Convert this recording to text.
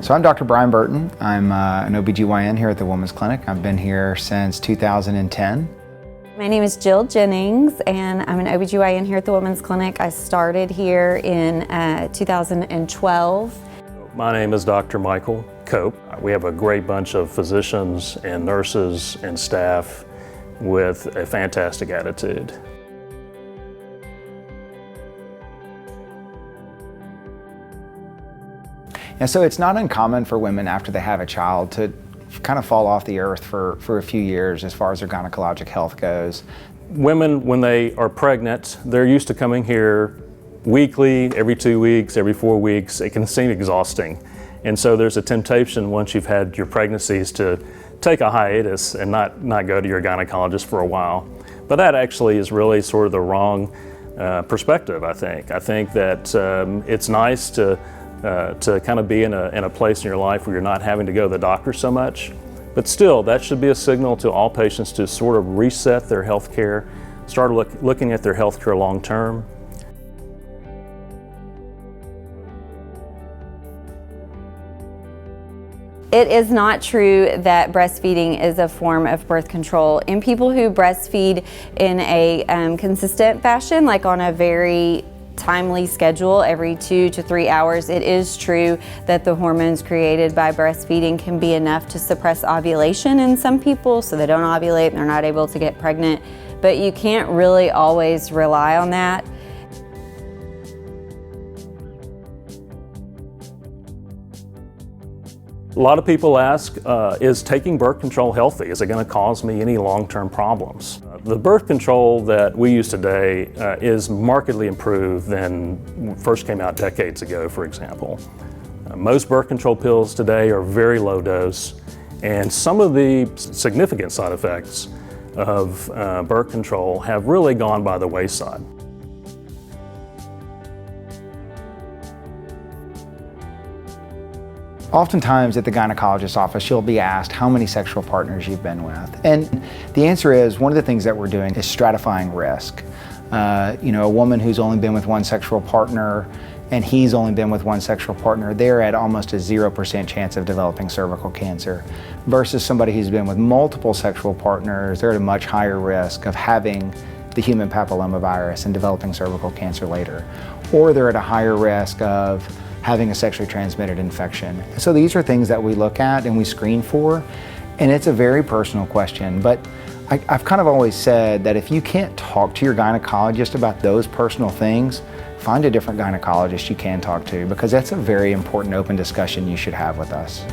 So I'm Dr. Brian Burton. I'm an OBGYN here at the Women's Clinic. I've been here since 2010. My name is Jill Jennings, and I'm an OBGYN here at the Women's Clinic. I started here in 2012. My name is Dr. Michael Cope. We have a great bunch of physicians and nurses and staff with a fantastic attitude. And so it's not uncommon for women after they have a child to kind of fall off the earth for a few years as far as their gynecologic health goes. Women, when they are pregnant, they're used to coming here weekly, every 2 weeks, every 4 weeks. It can seem exhausting. And so there's a temptation once you've had your pregnancies to take a hiatus and not go to your gynecologist for a while. But that actually is really sort of the wrong perspective, I think. I think that it's nice to kind of be in a place in your life where you're not having to go to the doctor so much. But still, that should be a signal to all patients to sort of reset their health care, start looking at their health care long term. It is not true that breastfeeding is a form of birth control. In people who breastfeed in a consistent fashion, like on a very timely schedule every 2 to 3 hours, it is true that the hormones created by breastfeeding can be enough to suppress ovulation in some people, so they don't ovulate and they're not able to get pregnant. But you can't really always rely on that. A lot of people ask, is taking birth control healthy? Is it going to cause me any long-term problems? The birth control that we use today is markedly improved than first came out decades ago, for example. Most birth control pills today are very low dose, and some of the significant side effects of birth control have really gone by the wayside. Oftentimes at the gynecologist's office, you'll be asked how many sexual partners you've been with. And the answer is, one of the things that we're doing is stratifying risk. A woman who's only been with one sexual partner and he's only been with one sexual partner, they're at almost a 0% chance of developing cervical cancer, versus somebody who's been with multiple sexual partners, they're at a much higher risk of having the human papillomavirus and developing cervical cancer later. Or they're at a higher risk of having a sexually transmitted infection. So these are things that we look at and we screen for, and it's a very personal question. But I've kind of always said that if you can't talk to your gynecologist about those personal things, find a different gynecologist you can talk to, because that's a very important open discussion you should have with us.